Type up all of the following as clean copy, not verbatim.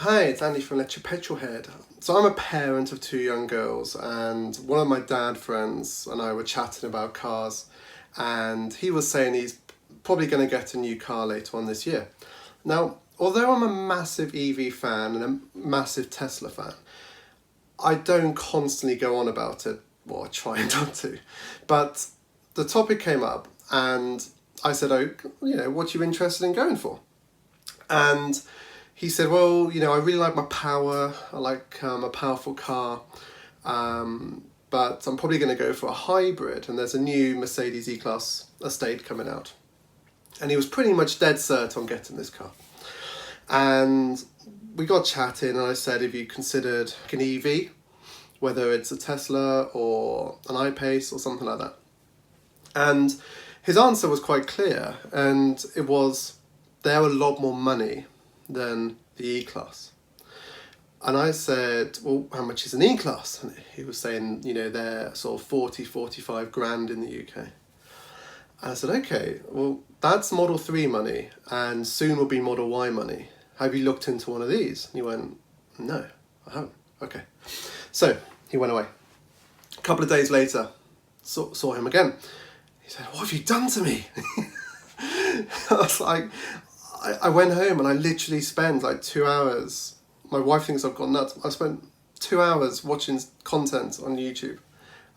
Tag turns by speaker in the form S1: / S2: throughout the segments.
S1: Hi, it's Andy from electricpetrolhead. So I'm a parent of two young girls, and one of my dad friends and I were chatting about cars, and he was saying he's probably going to get a new car later on this year. Now, although I'm a massive EV fan and a massive Tesla fan, I don't constantly go on about it, well, I try not to, but the topic came up and I said, what are you interested in going for? And he said, well, I really like my power. I like a powerful car, but I'm probably going to go for a hybrid. And there's a new Mercedes E-Class estate coming out. And he was pretty much dead cert on getting this car. And we got chatting, and I said, have you considered an EV, whether it's a Tesla or an I-Pace or something like that? And his answer was quite clear, and it was, they're a lot more money than the E-Class. And I said, well, how much is an E-Class? And he was saying, they're sort of 40, 45 grand in the UK. And I said, okay, well, that's Model 3 money, and soon will be Model Y money. Have you looked into one of these? And he went, no, I haven't. Okay. So he went away. A couple of days later, saw him again. He said, what have you done to me? I was like, I went home and I literally spent like 2 hours. My wife thinks I've gone nuts. I spent 2 hours watching content on YouTube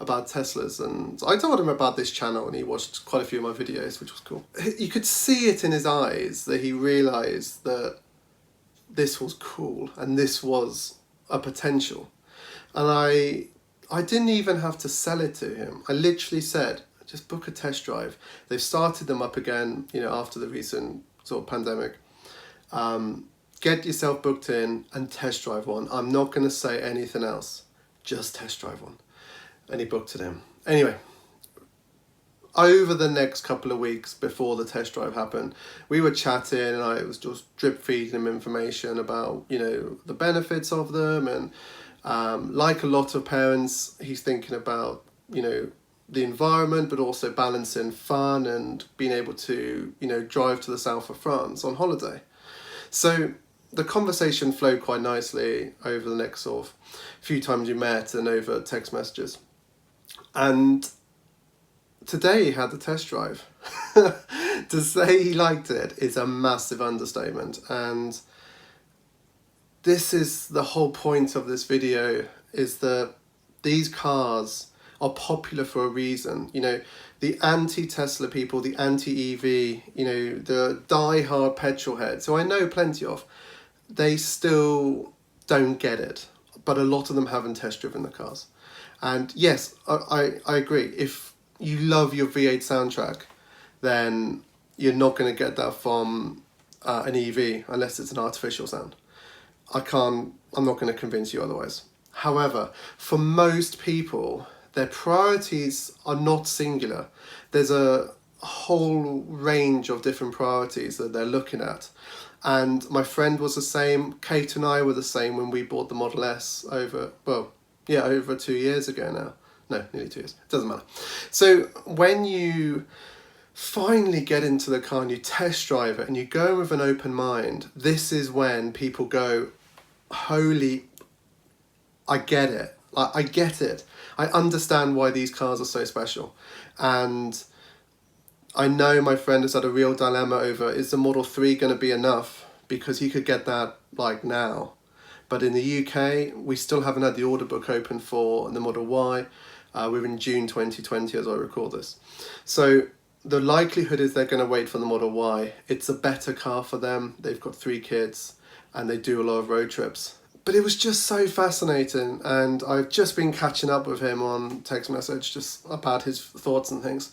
S1: about Teslas, and I told him about this channel and he watched quite a few of my videos, which was cool. You could see it in his eyes that he realised that this was cool and this was a potential. And I didn't even have to sell it to him. I literally said, just book a test drive. They've started them up again, after the recent sort of pandemic. Get yourself booked in and test drive one. I'm not going to say anything else. Just test drive one. And he booked it in. Anyway, over the next couple of weeks before the test drive happened, we were chatting and I was just drip feeding him information about, the benefits of them. And like a lot of parents, he's thinking about, the environment, but also balancing fun and being able to, drive to the south of France on holiday. So the conversation flowed quite nicely over the next sort of few times we met and over text messages. And today he had the test drive. To say he liked it is a massive understatement. And this is the whole point of this video, is that these cars are popular for a reason. The anti-Tesla people, the anti-EV, the die-hard petrolheads, who I know plenty of, they still don't get it. But a lot of them haven't test-driven the cars. And yes, I agree. If you love your V8 soundtrack, then you're not going to get that from an EV unless it's an artificial sound. I'm not going to convince you otherwise. However, for most people, their priorities are not singular. There's a whole range of different priorities that they're looking at. And my friend was the same. Kate and I were the same when we bought the Model S over 2 years ago now. No, nearly 2 years. It doesn't matter. So when you finally get into the car and you test drive it and you go with an open mind, this is when people go, holy, I get it. I get it. I understand why these cars are so special. And I know my friend has had a real dilemma over, is the Model 3 going to be enough? Because he could get that now. But in the UK, we still haven't had the order book open for the Model Y. We're in June 2020 as I record this. So the likelihood is they're going to wait for the Model Y. It's a better car for them. They've got 3 kids and they do a lot of road trips. But it was just so fascinating, and I've just been catching up with him on text message just about his thoughts and things.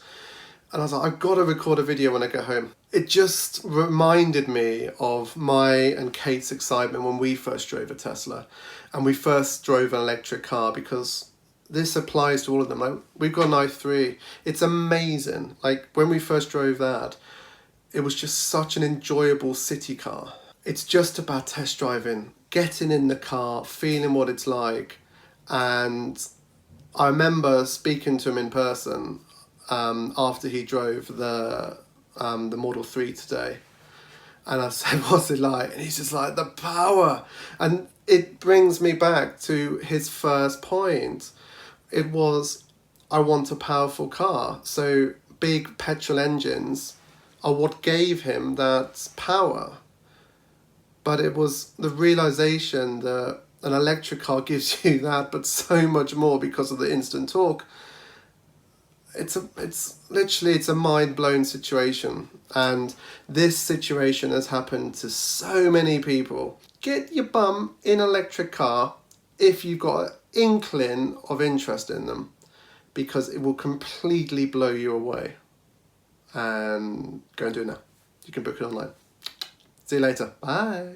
S1: And I was like, I've got to record a video when I get home. It just reminded me of my and Kate's excitement when we first drove a Tesla and we first drove an electric car, because this applies to all of them. Like, we've got an i3. It's amazing. Like, when we first drove that, it was just such an enjoyable city car. It's just about test driving, getting in the car, feeling what it's like. And I remember speaking to him in person after he drove the Model 3 today. And I said, what's it like? And he's just like, the power. And it brings me back to his first point. It was, I want a powerful car. So big petrol engines are what gave him that power. But it was the realization that an electric car gives you that, but so much more because of the instant torque. It's a mind-blown situation, and this situation has happened to so many people. Get your bum in an electric car if you've got an inkling of interest in them, because it will completely blow you away. And go and do it now. You can book it online. See you later. Bye.